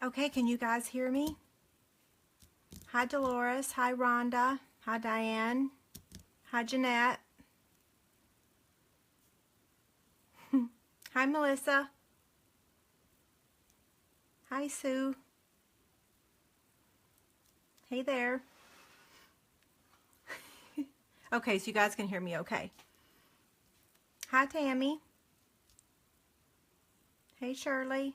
Okay, can you guys hear me? Hi, Dolores. Hi, Rhonda. Hi, Diane. Hi, Jeanette. Hi, Melissa. Hi, Sue. Hey there. Okay, so you guys can hear me okay. Hi, Tammy. Hey, Shirley.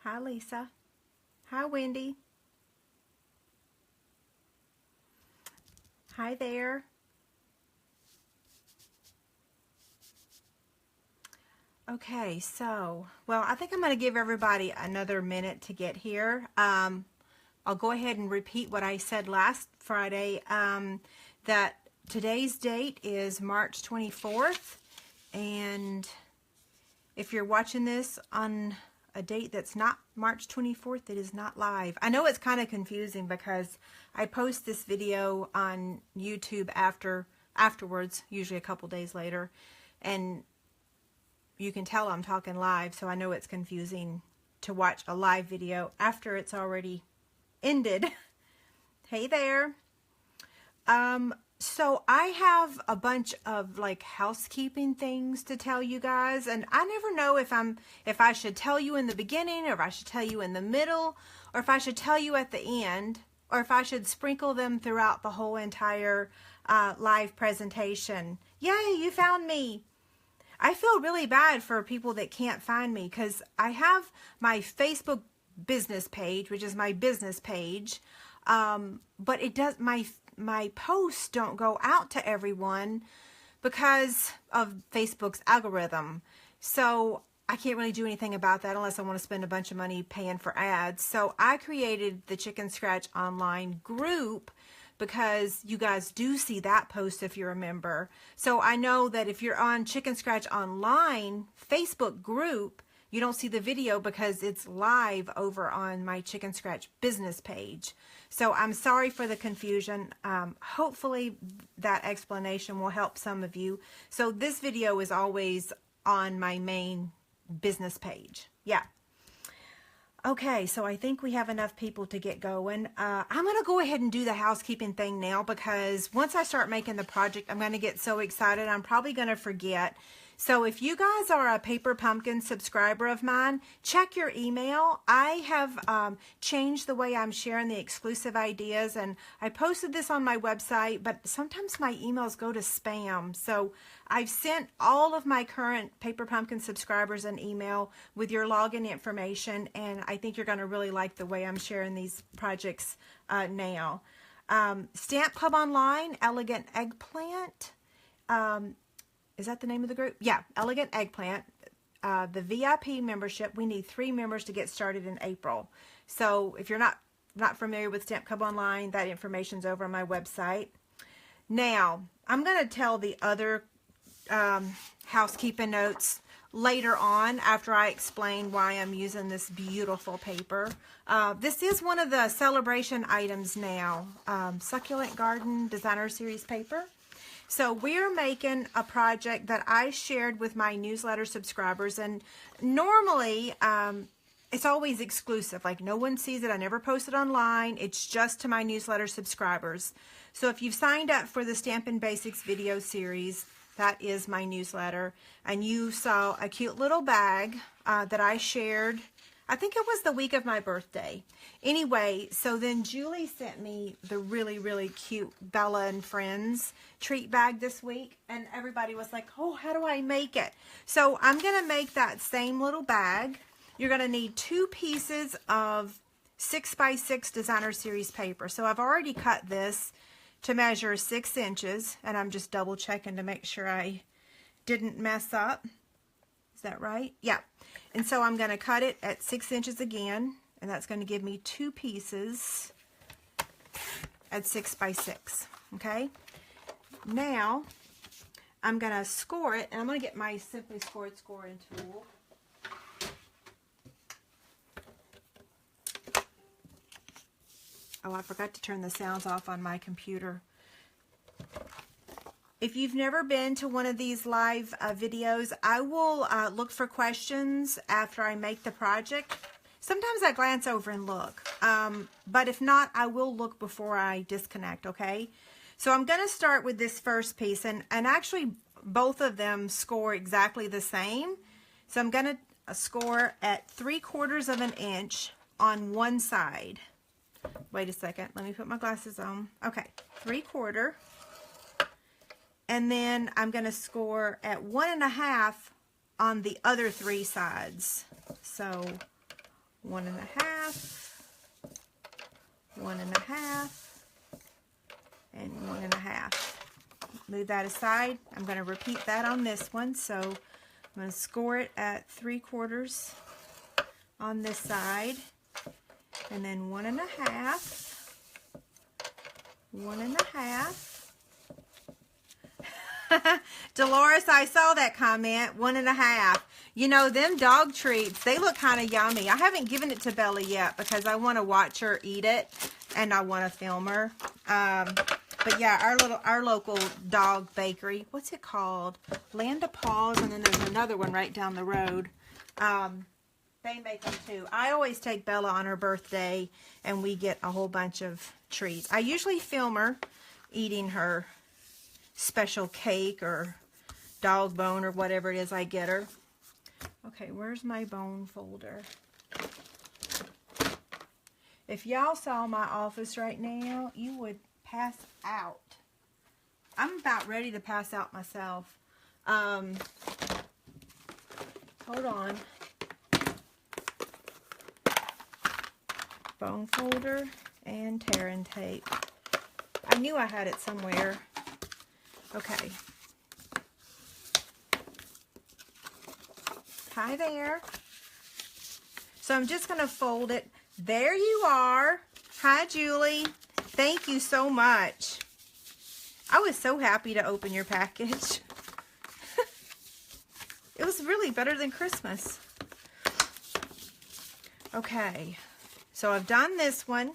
Hi, Lisa. Hi, Wendy. Hi there. Okay, so, well, I think I'm going to give everybody another minute to get here. I'll go ahead and repeat what I said last Friday, that today's date is March 24th, and if you're watching this on a date that's not March 24th, it is not live. I know it's kind of confusing because I post this video on YouTube afterwards, usually a couple days later, and you can tell I'm talking live, so I know it's confusing to watch a live video after it's already ended. Hey there. So I have a bunch of like housekeeping things to tell you guys, and I never know if I should tell you in the beginning, or if I should tell you in the middle, or if I should tell you at the end, or if I should sprinkle them throughout the whole entire live presentation. Yay, you found me. I feel really bad for people that can't find me because I have my Facebook business page, which is my business page, but it does my posts don't go out to everyone because of Facebook's algorithm. So I can't really do anything about that unless I want to spend a bunch of money paying for ads. So I created the Chicken Scratch Online group because you guys do see that post if you're a member. So I know that if you're on Chicken Scratch Online Facebook group, you don't see the video because it's live over on my Chicken Scratch business page. So I'm sorry for the confusion. Hopefully that explanation will help some of you. So this video is always on my main business page. Yeah. Okay, so I think we have enough people to get going. I'm going to go ahead and do the housekeeping thing now because once I start making the project, I'm going to get so excited, I'm probably going to forget. So if you guys are a Paper Pumpkin subscriber of mine, check your email. I have changed the way I'm sharing the exclusive ideas, and I posted this on my website, but sometimes my emails go to spam. So I've sent all of my current Paper Pumpkin subscribers an email with your login information, and I think you're going to really like the way I'm sharing these projects now. Stamp Club Online, Elegant Eggplant. Is that the name of the group? Yeah, Elegant Eggplant. The VIP membership, we need 3 members to get started in April. So if you're not familiar with Stamp Club Online, that information's over on my website. Now, I'm going to tell the other housekeeping notes later on after I explain why I'm using this beautiful paper. This is one of the celebration items now, Succulent Garden Designer Series paper. So we're making a project that I shared with my newsletter subscribers, and normally it's always exclusive. Like no one sees it. I never post it online. It's just to my newsletter subscribers. So if you've signed up for the Stampin' Basics video series, that is my newsletter, and you saw a cute little bag that I shared. I think it was the week of my birthday. Anyway, so then Julie sent me the really, really cute Bella and Friends treat bag this week, and everybody was like, oh, how do I make it? So I'm going to make that same little bag. You're going to need 2 pieces of 6x6 Designer Series paper. So I've already cut this to measure 6 inches, and I'm just double checking to make sure I didn't mess up. Is that right? Yeah. And so I'm going to cut it at 6 inches again, and that's going to give me 2 pieces at 6x6. Okay. Now I'm going to score it, and I'm going to get my Simply Scored scoring tool. Oh, I forgot to turn the sounds off on my computer. If you've never been to one of these live videos, I will look for questions after I make the project. Sometimes I glance over and look, but if not, I will look before I disconnect, okay? So I'm going to start with this first piece, and actually both of them score exactly the same. So I'm going to score at 3/4 of an inch on one side. Wait a second, let me put my glasses on. Okay, 3/4. And then I'm going to score at 1.5 on the other 3 sides. So 1.5, 1.5, and 1.5. Move that aside. I'm going to repeat that on this one. So I'm going to score it at 3/4 on this side, and then 1.5, 1.5. Dolores, I saw that comment, 1.5. You know, them dog treats, they look kind of yummy. I haven't given it to Bella yet because I want to watch her eat it and I want to film her. But yeah, our local dog bakery, what's it called? Land of Paws, and then there's another one right down the road. They make them too. I always take Bella on her birthday and we get a whole bunch of treats. I usually film her eating her special cake or dog bone or whatever it is I get her. Okay, where's my bone folder? If y'all saw my office right now, you would pass out. I'm about ready to pass out myself. Hold on. Bone folder and tearing tape. I knew I had it somewhere. Okay. Hi there. So I'm just going to fold it. There you are. Hi, Julie. Thank you so much. I was so happy to open your package. It was really better than Christmas. Okay. So I've done this one.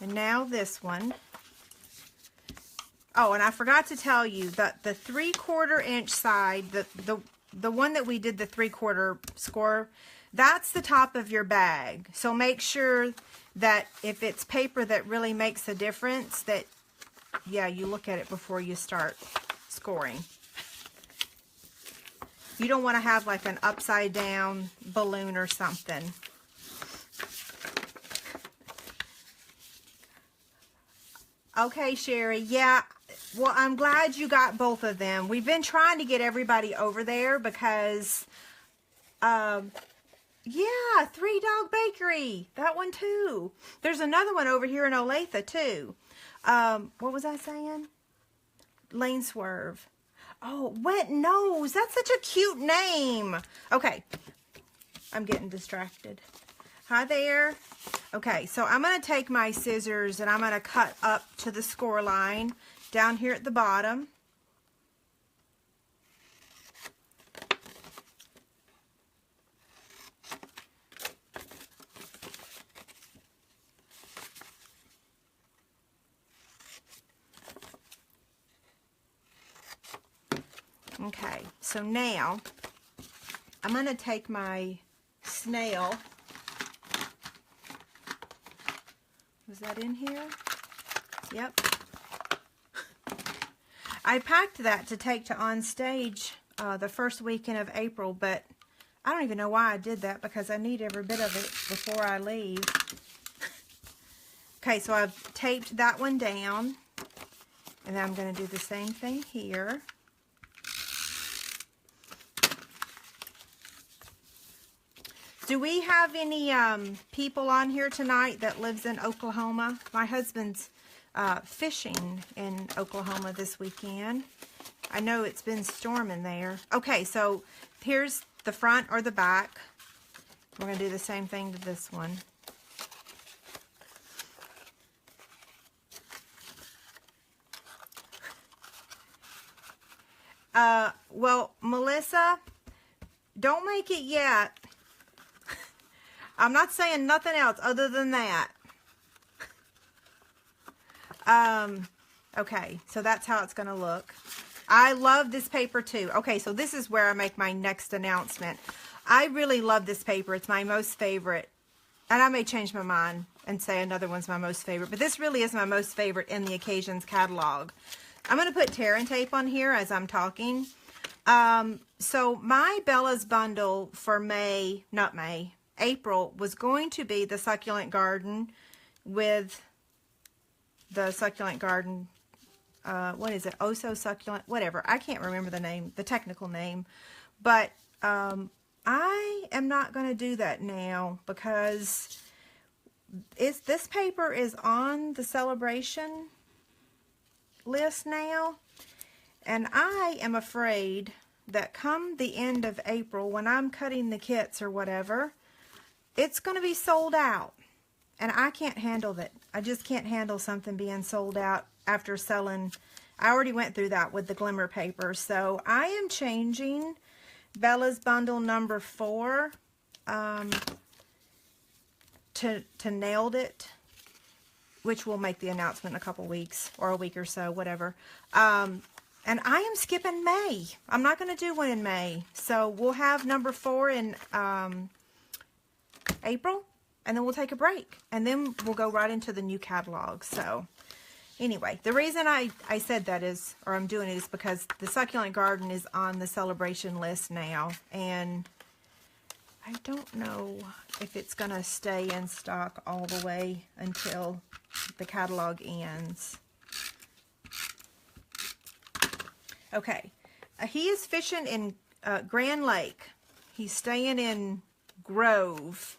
And now this one. Oh, and I forgot to tell you that the 3/4 inch side, the one that we did the 3/4 score, that's the top of your bag. So make sure that if it's paper that really makes a difference, that, yeah, you look at it before you start scoring. You don't want to have like an upside down balloon or something. Okay, Sherry. Yeah. Well, I'm glad you got both of them. We've been trying to get everybody over there because, yeah, 3 Dog Bakery. That one too. There's another one over here in Olathe too. What was I saying? Lane Swerve. Oh, Wet Nose. That's such a cute name. Okay. I'm getting distracted. Hi there. Okay, so I'm going to take my scissors and I'm going to cut up to the score line down here at the bottom. Okay, so now I'm going to take my snail. Was that in here? Yep. I packed that to take to On Stage the first weekend of April, but I don't even know why I did that because I need every bit of it before I leave. Okay, so I've taped that one down, and then I'm going to do the same thing here. Do we have any people on here tonight that lives in Oklahoma? My husband's fishing in Oklahoma this weekend. I know it's been storming there. Okay, so here's the front or the back. We're going to do the same thing to this one. Well, Melissa, don't make it yet. I'm not saying nothing else other than that. Okay, so that's how it's going to look. I love this paper too. Okay, so this is where I make my next announcement. I really love this paper. It's my most favorite. And I may change my mind and say another one's my most favorite. But this really is my most favorite in the Occasions catalog. I'm going to put tear and tape on here as I'm talking. So my Bella's bundle for April was going to be the Succulent Garden with the Succulent Garden, what is it? Oh So Succulent, whatever. I can't remember the name, the technical name. But I am not going to do that now because this paper is on the celebration list now. And I am afraid that come the end of April, when I'm cutting the kits or whatever, it's going to be sold out. And I can't handle that. I just can't handle something being sold out after selling. I already went through that with the Glimmer paper. So I am changing Bella's bundle number 4 to Nailed It, which will make the announcement in a couple weeks or a week or so, whatever. And I am skipping May. I'm not going to do one in May. So we'll have number 4 in April, and then we'll take a break. And then we'll go right into the new catalog. So anyway, the reason I said that is, or I'm doing it, is because the Succulent Garden is on the celebration list now. And I don't know if it's going to stay in stock all the way until the catalog ends. Okay, he is fishing in Grand Lake. He's staying in Grove.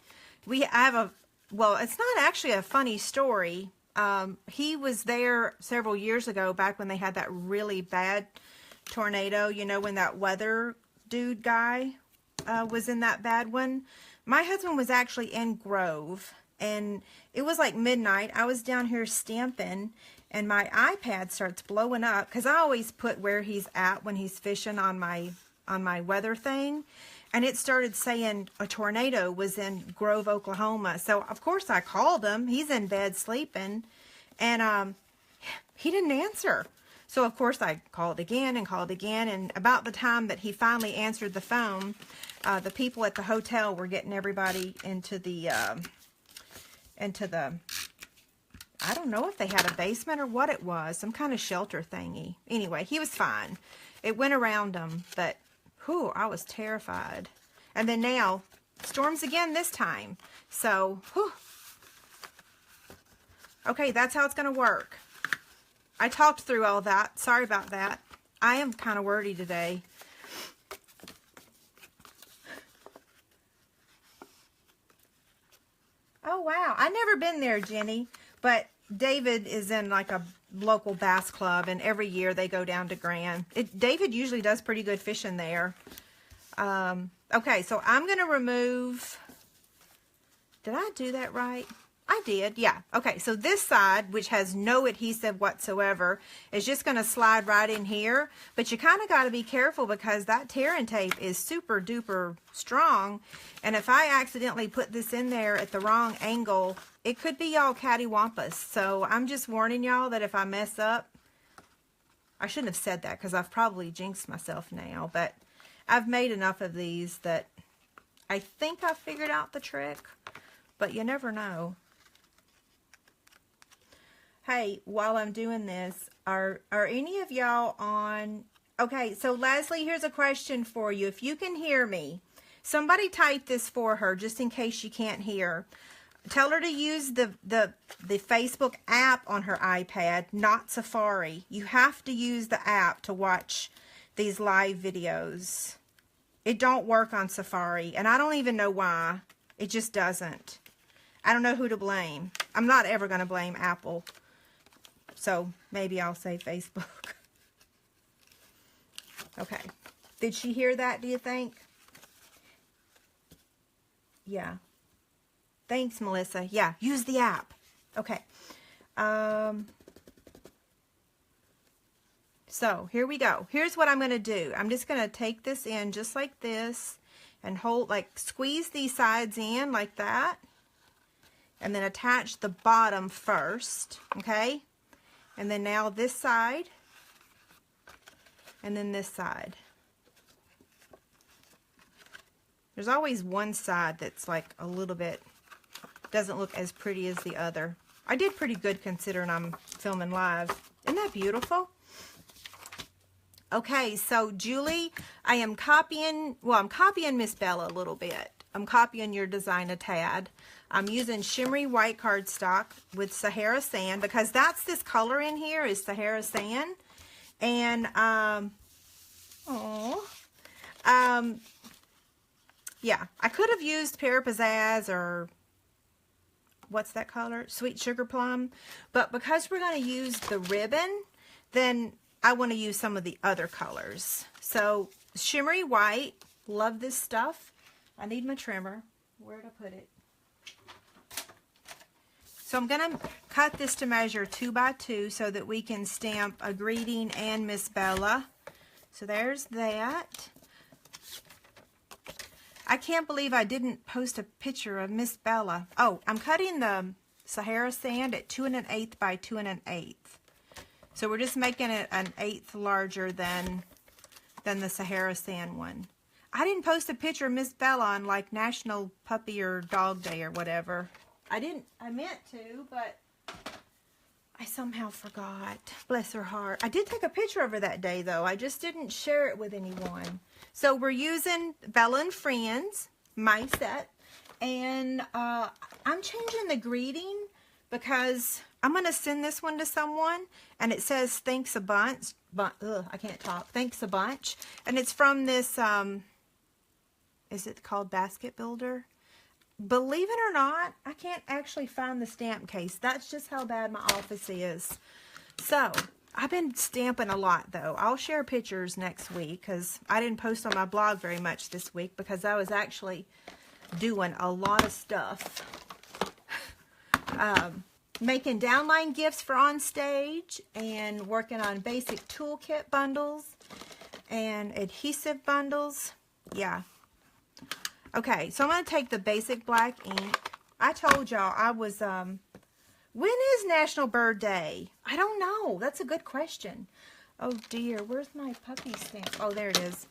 I have well, it's not actually a funny story. He was there several years ago, back when they had that really bad tornado, you know, when that weather dude guy was in that bad one. My husband was actually in Grove, and it was like midnight. I was down here stamping, and my iPad starts blowing up, because I always put where he's at when he's fishing on my weather thing. And it started saying a tornado was in Grove, Oklahoma. So, of course, I called him. He's in bed sleeping. And he didn't answer. So, of course, I called again. And about the time that he finally answered the phone, the people at the hotel were getting everybody into the I don't know if they had a basement or what it was. Some kind of shelter thingy. Anyway, he was fine. It went around him, but whew, I was terrified. And then now, storms again this time. So, whew. Okay, that's how it's going to work. I talked through all that. Sorry about that. I am kind of wordy today. Oh, wow. I've never been there, Jenny. But David is in like a local bass club, and every year they go down to Grand. David usually does pretty good fishing there. Okay, so I'm going to remove... Did I do that right? I did, yeah. Okay, so this side, which has no adhesive whatsoever, is just going to slide right in here. But you kind of got to be careful, because that tear and tape is super duper strong. And if I accidentally put this in there at the wrong angle, it could be all cattywampus. So I'm just warning y'all that if I mess up, I shouldn't have said that, because I've probably jinxed myself now. But I've made enough of these that I think I figured out the trick. But you never know. Hey, while I'm doing this, are any of y'all on... Okay, so Leslie, here's a question for you. If you can hear me, somebody type this for her, just in case she can't hear. Tell her to use the Facebook app on her iPad, not Safari. You have to use the app to watch these live videos. It don't work on Safari, and I don't even know why. It just doesn't. I don't know who to blame. I'm not ever going to blame Apple. So maybe I'll say Facebook. Okay. Did she hear that, do you think? Yeah. Thanks, Melissa. Yeah, use the app. Okay. So here we go. Here's what I'm going to do. I'm just going to take this in just like this and hold, like squeeze these sides in like that. And then attach the bottom first. Okay. And then now this side. And then this side. There's always one side that's like a little bit, doesn't look as pretty as the other. I did pretty good considering I'm filming live. Isn't that beautiful? Okay, so Julie, I am copying, well, I'm copying Miss Bella a little bit. I'm copying your design a tad. I'm using shimmery white cardstock with Sahara Sand because that's this color in here is Sahara Sand. And, yeah, I could have used Pear Pizzazz or what's that color? Sweet Sugar Plum. But because we're going to use the ribbon, then I want to use some of the other colors. So shimmery white, love this stuff. I need my trimmer. Where to put it? So I'm going to cut this to measure 2 by 2 so that we can stamp a greeting and Miss Bella. So there's that. I can't believe I didn't post a picture of Miss Bella. Oh, I'm cutting the Sahara Sand at 2 1/8 by 2 1/8. So we're just making it 1/8 larger than the Sahara Sand one. I didn't post a picture of Miss Bella on like National Puppy or Dog Day or whatever. I meant to, but I somehow forgot. Bless her heart. I did take a picture of her that day though. I just didn't share it with anyone. So we're using Bella and Friends, my set. And I'm changing the greeting because I'm going to send this one to someone. And it says, thanks a bunch. I can't talk. Thanks a bunch. And it's from this, is it called Basket Builder? Believe it or not, I can't actually find the stamp case. That's just how bad my office is. So, I've been stamping a lot though. I'll share pictures next week because I didn't post on my blog very much this week because I was actually doing a lot of stuff. Making downline gifts for on stage and working on basic toolkit bundles and adhesive bundles. Yeah. Okay, so I'm going to take the basic black ink. I told y'all I was, when is National Bird Day? I don't know. That's a good question. Oh dear, where's my puppy stamp? Oh, there it is.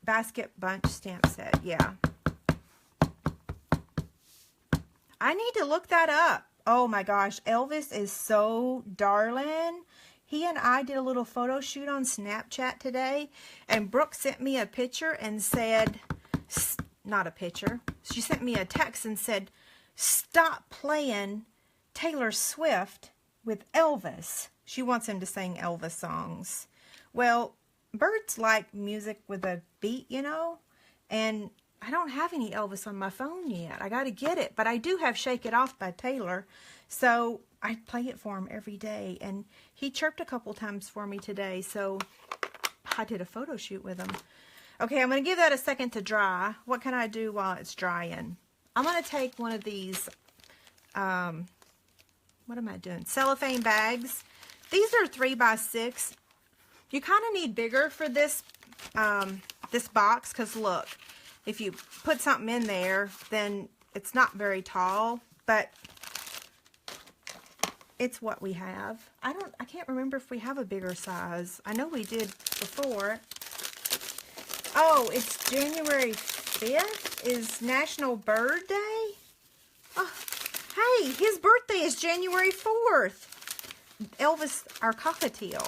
Basket Bunch stamp set, yeah. I need to look that up. Oh my gosh, Elvis is so darling. He and I did a little photo shoot on Snapchat today, and Brooke sent me a picture and said, not a picture, she sent me a text and said, stop playing Taylor Swift with Elvis. She wants him to sing Elvis songs. Well, birds like music with a beat, you know, and I don't have any Elvis on my phone yet. I got to get it, but I do have Shake It Off by Taylor, so I play it for him every day, and he chirped a couple times for me today, so I did a photo shoot with him. Okay, I'm going to give that a second to dry. What can I do while it's drying? I'm going to take one of these, what am I doing? Cellophane bags. These are 3 by 6. You kind of need bigger for this, this box, because look, if you put something in there, then it's not very tall, but it's what we have. I can't remember if we have a bigger size. I know we did before. Oh, it's January 5th is National Bird Day? Oh, hey, his birthday is January 4th. Elvis, our cockatiel.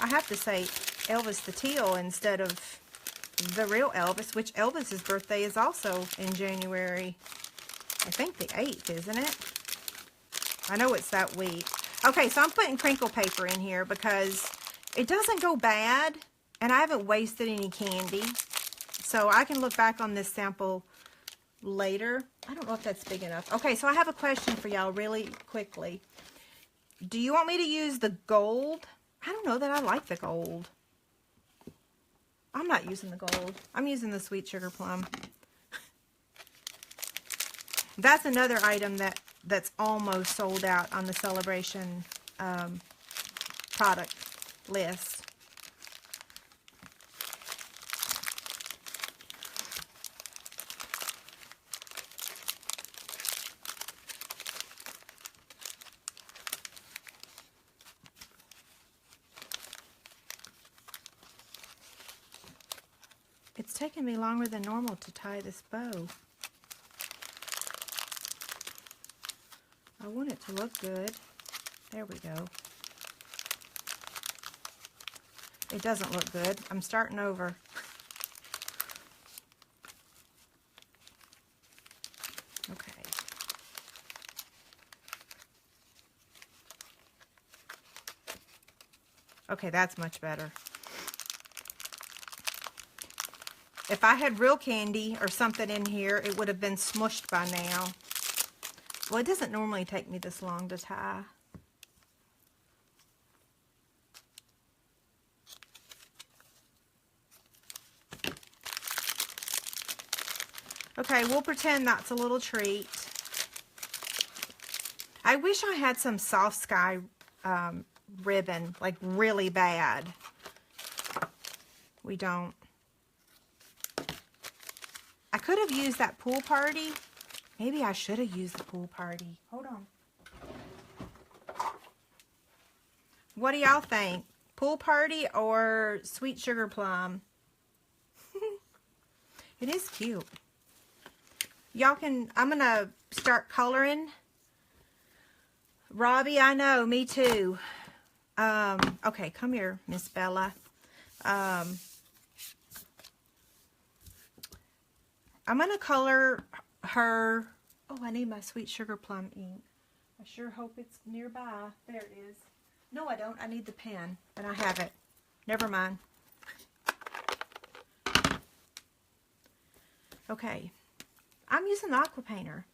I have to say Elvis the teal instead of the real Elvis, which Elvis's birthday is also in January. I think the 8th, isn't it? I know it's that week. Okay, so I'm putting crinkle paper in here because it doesn't go bad. And I haven't wasted any candy, so I can look back on this sample later. I don't know if that's big enough. Okay, so I have a question for y'all really quickly. Do you want me to use the gold? I don't know that I like the gold. I'm not using the gold. I'm using the Sweet Sugar Plum. That's another item that's almost sold out on the Celebration product list. It's taking me longer than normal to tie this bow. I want it to look good. There we go. It doesn't look good. I'm starting over. Okay. Okay, that's much better. If I had real candy or something in here, it would have been smushed by now. Well, it doesn't normally take me this long to tie. Okay, we'll pretend that's a little treat. I wish I had some Soft Sky ribbon, like really bad. We don't. I could have used that Pool Party. Maybe I should have used the Pool Party. Hold on. What do y'all think? Pool Party or Sweet Sugar Plum? It is cute. Y'all can, I'm going to start coloring. Robbie, I know, me too. Okay, come here, Miss Bella. I'm going to color her. Oh, I need my Sweet Sugar Plum ink. I sure hope it's nearby. There it is. No, I don't. I need the pen, and I have it. Never mind. Okay. I'm using the aqua painter.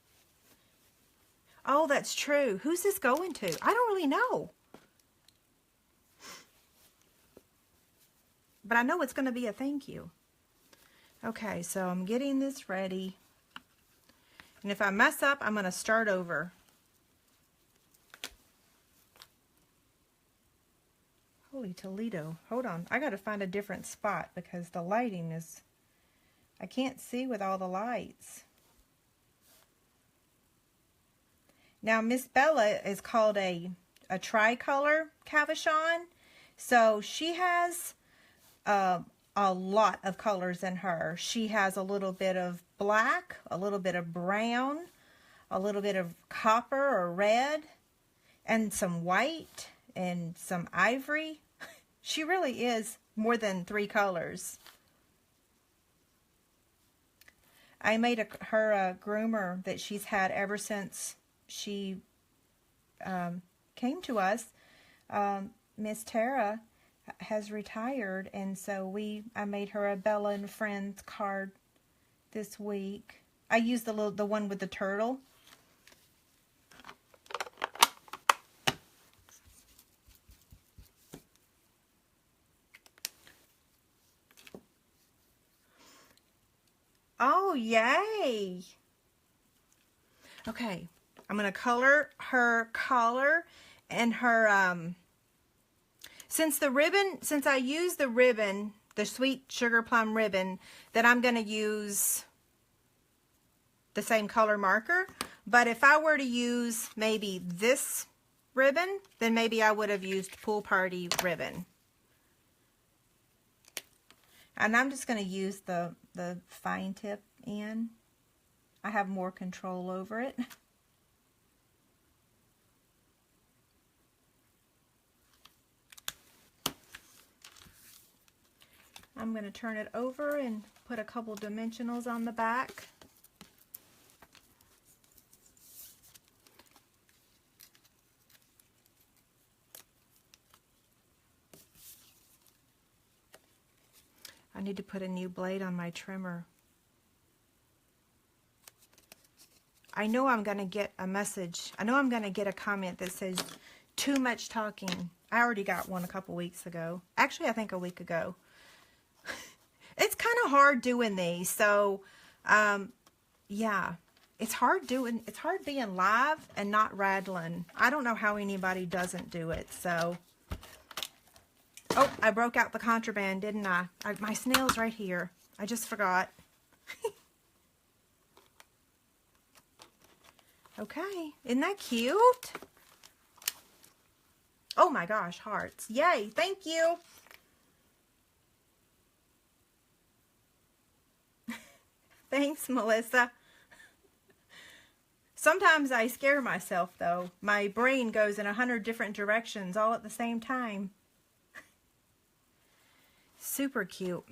Oh, that's true. Who's this going to? I don't really know. But I know it's going to be a thank you. Okay, so I'm getting this ready. And if I mess up, I'm going to start over. Holy Toledo. Hold on. I got to find a different spot because the lighting is... I can't see with all the lights. Now, Miss Bella is called a tricolor cabochon. So she has a lot of colors in her. She has a little bit of black, a little bit of brown, a little bit of copper or red, and some white and some ivory. She really is more than 3 colors. I made her a groomer that she's had ever since she came to us. Miss Tara has retired, and so I made her a Bella and Friends card this week. I used the one with the turtle. Oh, yay! Okay, I'm gonna color her collar and her since I used the ribbon, the Sweet Sugar Plum ribbon, that I'm gonna use the same color marker. But if I were to use maybe this ribbon, then maybe I would have used Pool Party ribbon. And I'm just going to use the fine tip in. I have more control over it. I'm going to turn it over and put a couple dimensionals on the back. I need to put a new blade on my trimmer. I know I'm going to get a message. I know I'm going to get a comment that says, too much talking. I already got one a couple weeks ago. Actually, I think a week ago. It's kind of hard doing these. So, yeah. It's hard being live and not rattling. I don't know how anybody doesn't do it, so... Oh, I broke out the contraband, didn't I? My snail's right here. I just forgot. Okay, isn't that cute? Oh my gosh, hearts. Yay, thank you. Thanks, Melissa. Sometimes I scare myself, though. My brain goes in 100 different directions all at the same time. Super cute.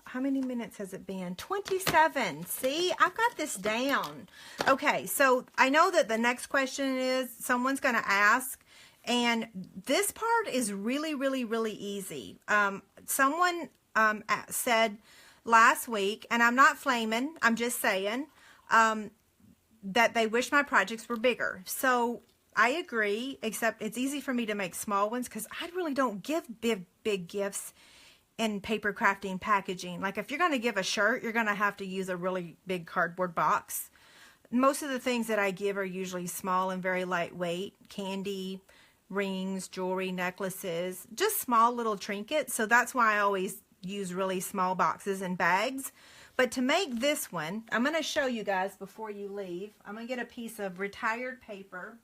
How many minutes has it been? 27. See, I've got this down. Okay, so I know that the next question is someone's going to ask, and this part is really, really, really easy. Someone said last week, and I'm not flaming, I'm just saying, that they wish my projects were bigger. So I agree, except it's easy for me to make small ones because I really don't give big gifts in paper crafting packaging. Like if you're going to give a shirt, you're going to have to use a really big cardboard box. Most of the things that I give are usually small and very lightweight. Candy, rings, jewelry, necklaces, just small little trinkets. So that's why I always use really small boxes and bags. But to make this one, I'm going to show you guys before you leave. I'm going to get a piece of retired paper.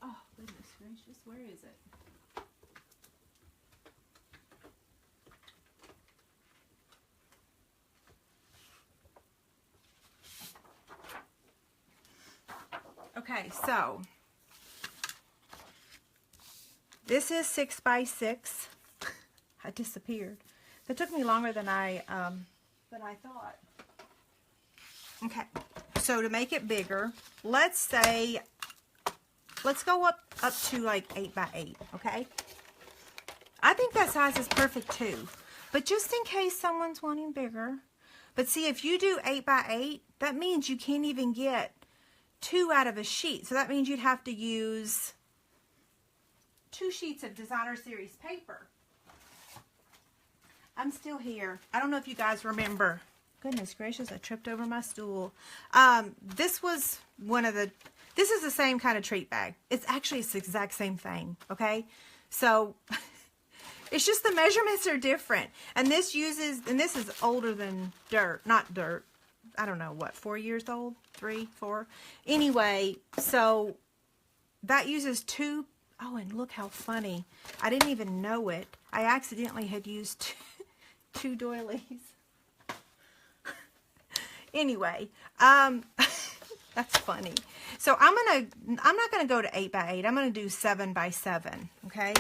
Oh, goodness gracious, where is it? Okay, so this is 6 by 6. I disappeared. That took me longer than I thought. Okay, so to make it bigger, let's go up to like 8 by 8. Okay, I think that size is perfect too. But just in case someone's wanting bigger, but see, if you do 8 by 8, that means you can't even get 2 out of a sheet. So that means you'd have to use 2 sheets of Designer Series paper. I'm still here. I don't know if you guys remember. Goodness gracious, I tripped over my stool. This is the same kind of treat bag. It's the exact same thing, okay? So it's just the measurements are different. And this is older than dirt, not dirt. I don't know, what, 4 years old? 3, 4? Anyway, so that uses 2. Oh, and look how funny. I didn't even know it. I accidentally had used 2 doilies. Anyway, that's funny. So I'm not gonna go to 8 by 8. I'm gonna do 7 by 7. Okay.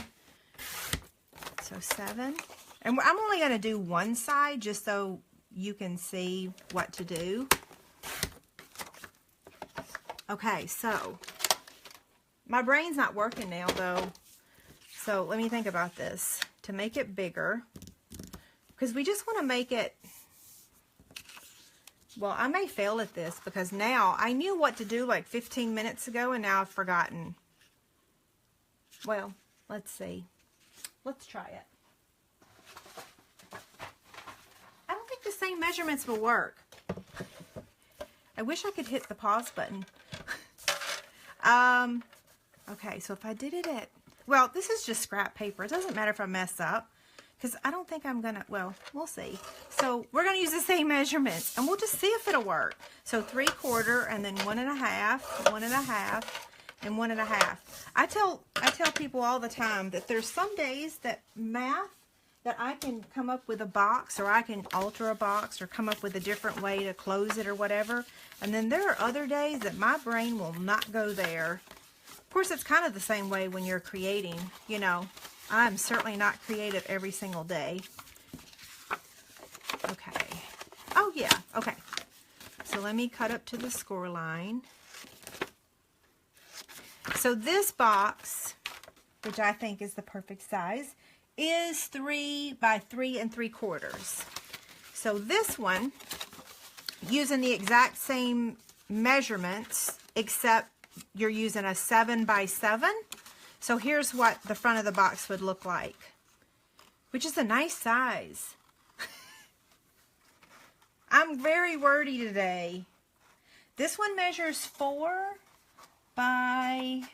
So 7, and I'm only gonna do one side just so you can see what to do. Okay, so my brain's not working now though. So let me think about this. To make it bigger, because we just want to make it, well, I may fail at this because now I knew what to do like 15 minutes ago and now I've forgotten. Well, let's see. Let's try it. I don't think the same measurements will work. I wish I could hit the pause button. Okay, so if I did it at, well, this is just scrap paper. It doesn't matter if I mess up because I don't think I'm gonna, well, we'll see. So we're gonna use the same measurements and we'll just see if it'll work. So 3/4 and then 1 1/2, 1 1/2, and 1 1/2. I tell people all the time that there's some days that math that I can come up with a box, or I can alter a box, or come up with a different way to close it or whatever. And then there are other days that my brain will not go there. Of course, it's kind of the same way when you're creating, you know. I'm certainly not creative every single day. Okay. Oh, yeah. Okay. So let me cut up to the score line. So this box, which I think is the perfect size, is 3 by 3 3/4. So this one, using the exact same measurements, except you're using a 7 by 7. So here's what the front of the box would look like, which is a nice size. I'm very wordy today. This one measures 4 by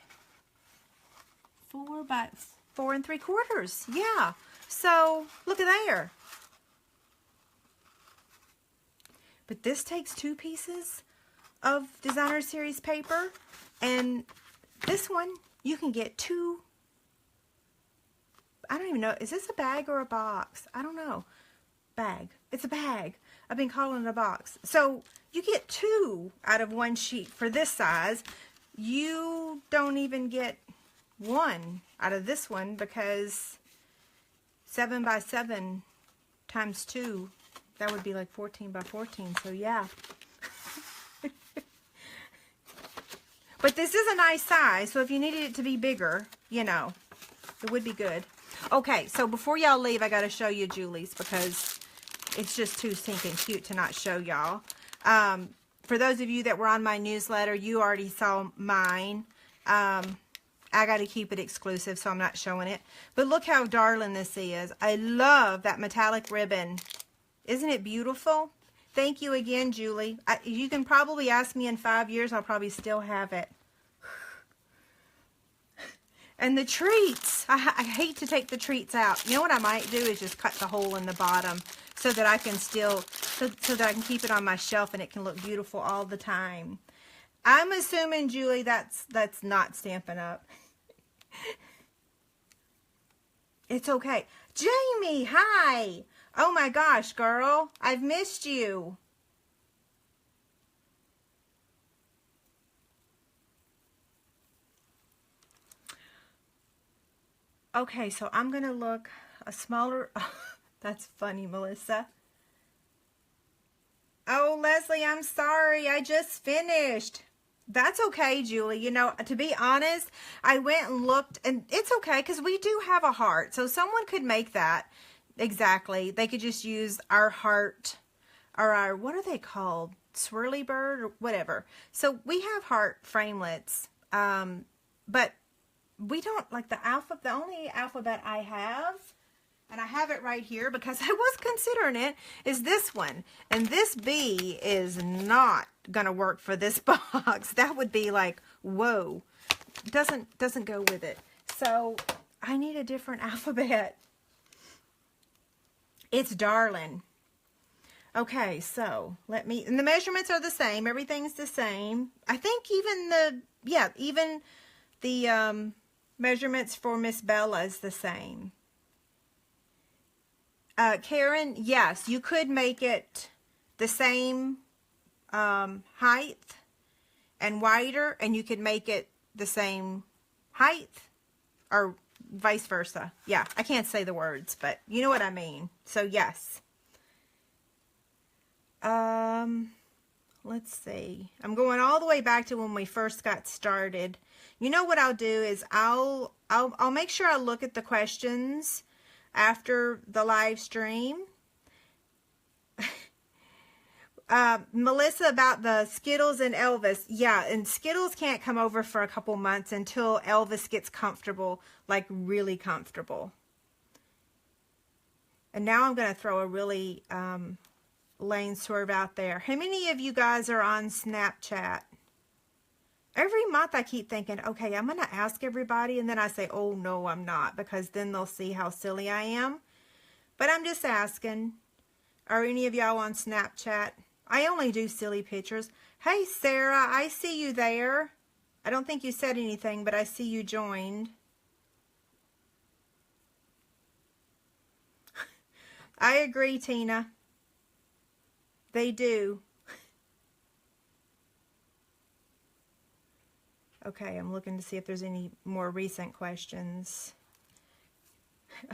4 3/4. Yeah. So look at there. But this takes 2 pieces of Designer Series paper, and This one, you can get 2. I don't even know. Is this a bag or a box? I don't know. Bag. It's a bag. I've been calling it a box. So you get 2 out of 1 sheet for this size. You don't even get 1 out of this one because 7 by 7 times 2, that would be like 14 by 14. So yeah. But this is a nice size, so if you needed it to be bigger, you know, it would be good. Okay, so before y'all leave, I got to show you Julie's because it's just too stinking cute to not show y'all. For those of you that were on my newsletter, you already saw mine. I got to keep it exclusive, so I'm not showing it. But look how darling this is. I love that metallic ribbon. Isn't it beautiful? Thank you again, Julie. You can probably ask me in 5 years. I'll probably still have it. And the treats. I hate to take the treats out. You know what I might do is just cut the hole in the bottom so that I can still, so that I can keep it on my shelf and it can look beautiful all the time. I'm assuming, Julie, that's not Stampin' Up. It's okay. Jamie, hi. Oh my gosh, girl. I've missed you. Okay, so I'm going to look a smaller... That's funny, Melissa. Oh, Leslie, I'm sorry. I just finished. That's okay, Julie. You know, to be honest, I went and looked, and it's okay because we do have a heart. So someone could make that. Exactly. They could just use our heart or our, what are they called? Swirly bird or whatever. So we have heart framelits, but we don't, like the only alphabet I have, and I have it right here because I was considering it, is this one. And this B is not going to work for this box. That would be like, whoa. Doesn't go with it. So I need a different alphabet. It's darling. Okay, so let me, and the measurements are the same. Everything's the same. I think even the measurements for Miss Bella is the same. Karen, yes, you could make it the same height and wider, and you could make it the same height or vice versa. Yeah, I can't say the words, but you know what I mean. So yes. Let's see. I'm going all the way back to when we first got started. You know what I'll do is I'll make sure I look at the questions after the live stream. Melissa, about the Skittles and Elvis. Yeah, and Skittles can't come over for a couple months until Elvis gets comfortable, like really comfortable. And now I'm going to throw a really lane swerve out there. How many of you guys are on Snapchat? Every month I keep thinking, okay, I'm going to ask everybody, and then I say, oh no, I'm not, because then they'll see how silly I am. But I'm just asking, are any of y'all on Snapchat? I only do silly pictures. Hey, Sarah, I see you there. I don't think you said anything, but I see you joined. I agree, Tina. They do. Okay, I'm looking to see if there's any more recent questions.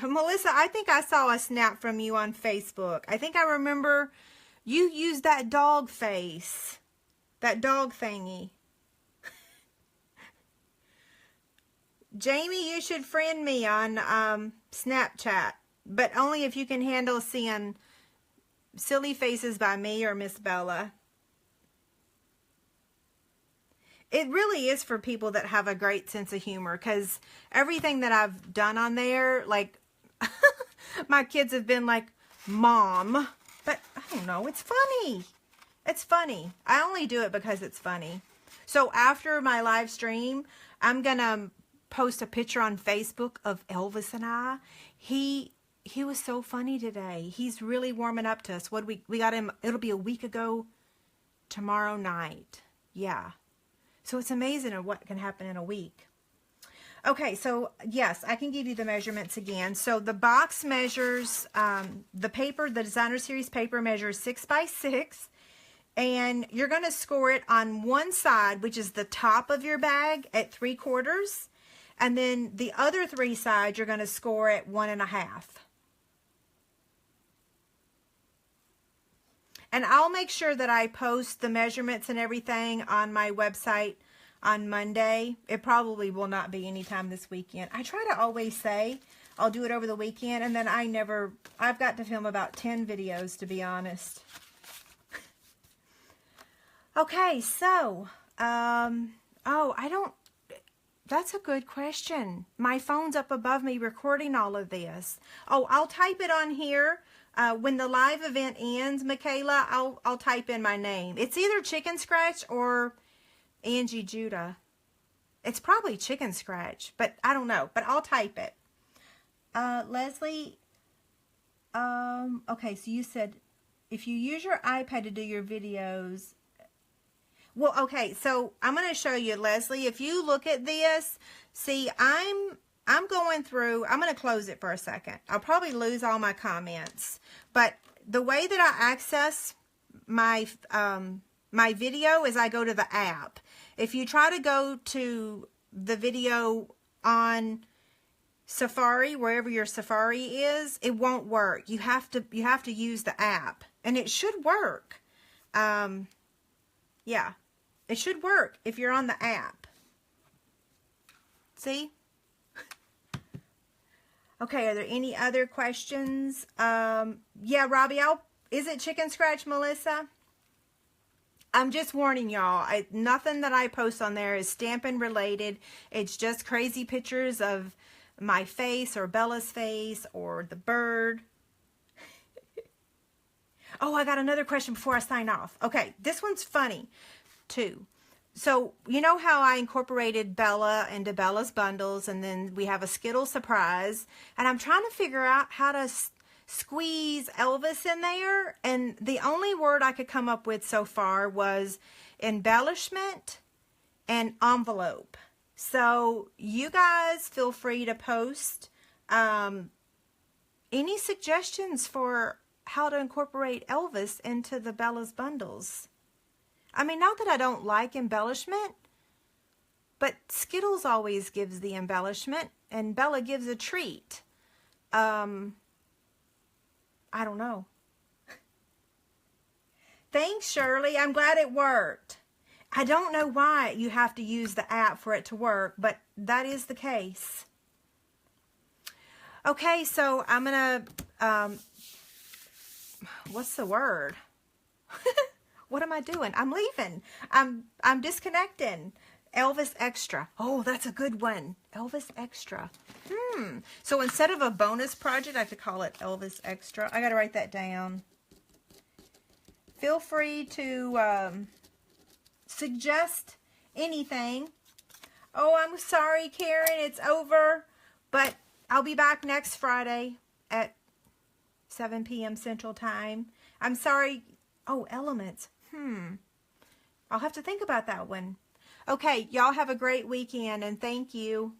Melissa, I think I saw a snap from you on Facebook. I think I remember you used that dog face. That dog thingy. Jamie, you should friend me on Snapchat. But only if you can handle seeing silly faces by me or Miss Bella. It really is for people that have a great sense of humor, because everything that I've done on there, like, my kids have been like, Mom, but I don't know, it's funny. It's funny. I only do it because it's funny. So after my live stream, I'm going to post a picture on Facebook of Elvis and I. He was so funny today. He's really warming up to us. We got him, it'll be a week ago tomorrow night. Yeah. So it's amazing what can happen in a week. Okay, so yes, I can give you the measurements again. So the box measures, the paper, the Designer Series paper measures 6 by 6. And you're going to score it on one side, which is the top of your bag, at 3/4. And then the other 3 sides, you're going to score at 1.5. And I'll make sure that I post the measurements and everything on my website on Monday. It probably will not be anytime this weekend. I try to always say I'll do it over the weekend, and then I've got to film about 10 videos, to be honest. Okay, so, that's a good question. My phone's up above me recording all of this. Oh, I'll type it on here. When the live event ends, Michaela, I'll type in my name. It's either Chicken Scratch or Angie Judah. It's probably Chicken Scratch, but I don't know. But I'll type it. Leslie, okay, so you said if you use your iPad to do your videos. Well, okay, so I'm going to show you, Leslie. If you look at this, see, I'm going through, I'm going to close it for a second. I'll probably lose all my comments. But the way that I access my my video is I go to the app. If you try to go to the video on Safari, wherever your Safari is, it won't work. You have to use the app, and it should work. Yeah, it should work if you're on the app. See? Okay, are there any other questions? Yeah, Robbie, is it Chicken Scratch, Melissa? I'm just warning y'all, nothing that I post on there is Stampin' related. It's just crazy pictures of my face or Bella's face or the bird. Oh, I got another question before I sign off. Okay, this one's funny too. So, you know how I incorporated Bella into Bella's bundles, and then we have a Skittle surprise, and I'm trying to figure out how to squeeze Elvis in there, and the only word I could come up with so far was embellishment and envelope. So you guys feel free to post any suggestions for how to incorporate Elvis into the Bella's bundles. I mean, not that I don't like embellishment, but Skittles always gives the embellishment, and Bella gives a treat. I don't know. Thanks, Shirley. I'm glad it worked. I don't know why you have to use the app for it to work, but that is the case. Okay, so I'm going to, what's the word? What am I doing? I'm leaving. I'm disconnecting. Elvis Extra. Oh, that's a good one. Elvis Extra. So instead of a bonus project, I have to call it Elvis Extra. I got to write that down. Feel free to suggest anything. Oh, I'm sorry, Karen. It's over. But I'll be back next Friday at 7 p.m. Central Time. I'm sorry. Oh, elements. I'll have to think about that one. Okay, y'all have a great weekend, and thank you.